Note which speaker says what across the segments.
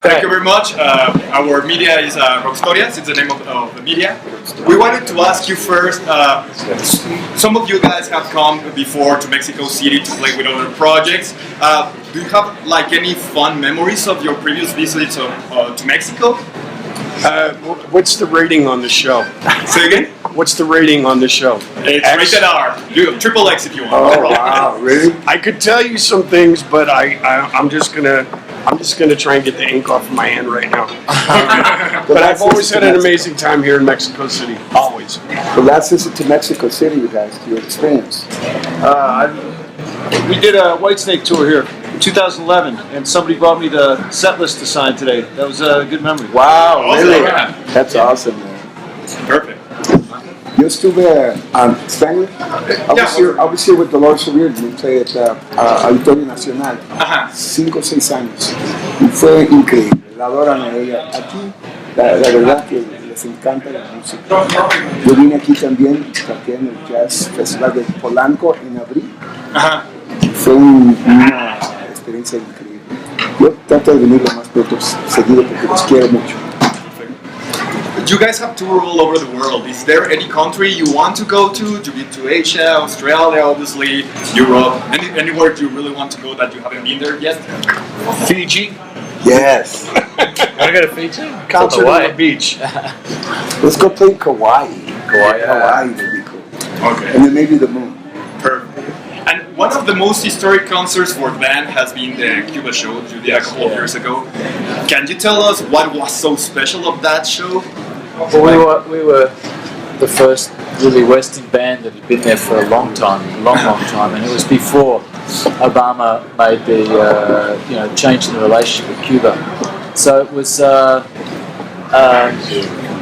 Speaker 1: Thank you very much. Our media is Rockstorias. It's the name of the media. We wanted to ask you first, some of you guys have come before to Mexico City to play with other projects. Do you have like any fun memories of your previous visits to Mexico?
Speaker 2: What's the rating on the show?
Speaker 1: Say again?
Speaker 2: What's the rating on the show?
Speaker 1: It's rated R. Triple X if you want.
Speaker 2: Oh wow, really? I could tell you some things, but I'm just gonna try and get the ink off my hand right now. But I've always had an amazing time here in Mexico City. Always.
Speaker 3: The last visit to Mexico City, you guys, your experience?
Speaker 4: We did a Whitesnake tour here in 2011, and somebody brought me the set list to sign today. That was a good memory.
Speaker 3: Wow,
Speaker 1: Awesome.
Speaker 3: really? That's awesome, man.
Speaker 1: Perfect.
Speaker 3: Yo estuve Spanish. I was here with Dolores O'Riordan. We played at Auditorio Nacional.
Speaker 1: Ajá.
Speaker 3: 5 o 6 años. Y fue increíble. La adoran a ella. Aquí, la verdad que les encanta la música. Yo vine aquí también, canté en el Jazz Festival de Polanco en abril.
Speaker 1: Ajá.
Speaker 3: Fue una experiencia increíble. Yo trato de venir lo más pronto seguido porque los quiero mucho.
Speaker 1: You guys have toured all over the world. Is there any country you want to go to? You've been to Asia, Australia, obviously, Europe. Anywhere you really want to go that you haven't been there yet?
Speaker 4: Fiji.
Speaker 3: Yes.
Speaker 5: Want to go to Fiji?
Speaker 2: Concert on the beach.
Speaker 3: Let's go play Kauai.
Speaker 5: Kauai, yeah.
Speaker 3: Hawaii would be cool.
Speaker 1: Okay.
Speaker 3: And then maybe the moon.
Speaker 1: Perfect. And one of the most historic concerts for the band has been the Cuba show you did a couple of years ago. Can you tell us what was so special of that show?
Speaker 5: Well, we were the first really Western band that had been there for a long time, long time, and it was before Obama made the change in the relationship with Cuba. So it was a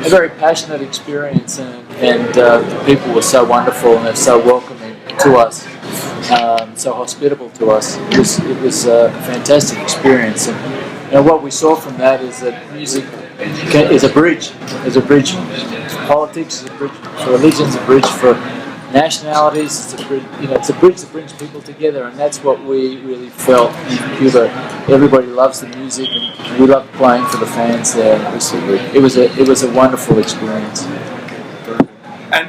Speaker 5: very passionate experience, and the people were so wonderful and they're so welcoming to us, so hospitable to us. It was a fantastic experience, and what we saw from that is that music is a bridge. It's a bridge for politics, it's a bridge for religions, a bridge for nationalities. It's a bridge, it's a bridge that brings people together, and that's what we really felt in Cuba. Everybody loves the music, and we loved playing for the fans there. It was a wonderful experience.
Speaker 1: And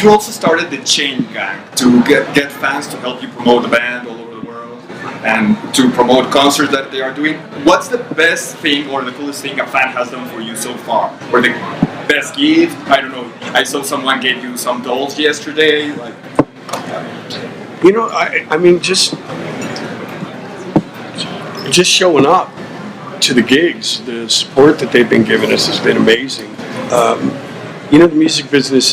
Speaker 1: you also started the Chain Gang to get fans to help you promote the band all over the world and to promote concerts that they are doing. What's the best thing or the coolest thing a fan has done for you so far? Or the best gift? I don't know. I saw someone gave you some dolls yesterday. Like,
Speaker 2: I mean, just showing up to the gigs, the support that they've been giving us has been amazing. The music business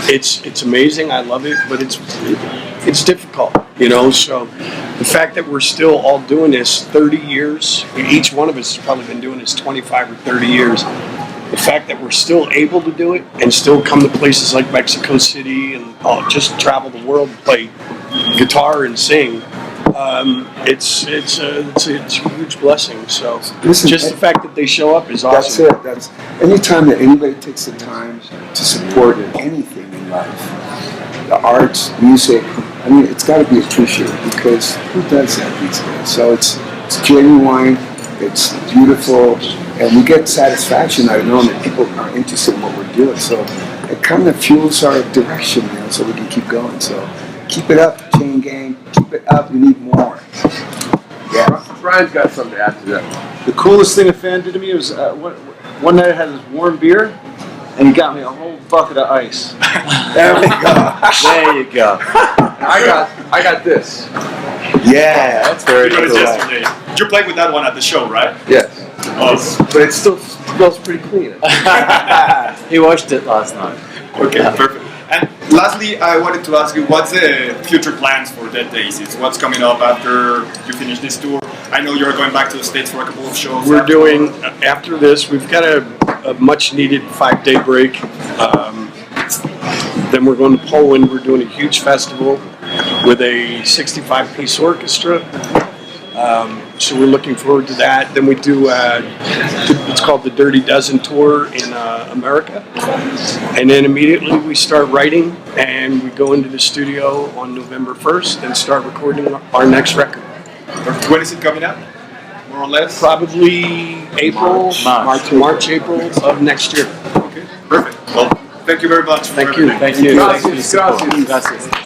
Speaker 2: it's amazing. I love it, but it's difficult, so the fact that we're still all doing this 30 years, each one of us has probably been doing this 25 or 30 years. The fact that we're still able to do it and still come to places like Mexico City and just travel the world and play guitar and sing, it's a huge blessing. So
Speaker 3: Listen,
Speaker 2: just the fact that they show up is awesome.
Speaker 3: That's it. That's anytime that anybody takes the time to support anything in life, the arts, music. I mean, it's got to be appreciated because who does that these days? So it's genuine, it's beautiful, and we get satisfaction out of knowing that people are interested in what we're doing. So it kind of fuels our direction, so we can keep going. So keep it up, Chain Gang. Keep it up. We need more. Yeah.
Speaker 6: Brian's got something to add to that.
Speaker 4: The coolest thing a fan did to me was one night I had this warm beer, and he got me a whole bucket of ice.
Speaker 3: There we go.
Speaker 5: There you go.
Speaker 6: I got this.
Speaker 3: Yeah.
Speaker 5: That's very
Speaker 1: you
Speaker 5: cool.
Speaker 1: yesterday. You played with that one at the show, right?
Speaker 6: Yes.
Speaker 1: Oh,
Speaker 6: But it still smells pretty clean.
Speaker 5: He washed it last night.
Speaker 1: okay, perfect. And lastly, I wanted to ask you, what's the future plans for Dead Daisies? What's coming up after you finish this tour? I know you're going back to the States for a couple of shows.
Speaker 2: We're doing, after this, we've got a much-needed 5-day break. Then we're going to Poland. We're doing a huge festival with a 65-piece orchestra. So we're looking forward to that. Then we do, it's called the Dirty Dozen Tour in America. And then immediately we start writing, and we go into the studio on November 1st and start recording our next record.
Speaker 1: When is it coming out? more or less?
Speaker 2: Probably April, March, April of next year.
Speaker 1: Okay, perfect. Well, thank you very much.
Speaker 2: Thank you.
Speaker 5: Thank you. Thanks for your
Speaker 6: Gracias,
Speaker 5: support.
Speaker 6: gracias.
Speaker 5: Gracias.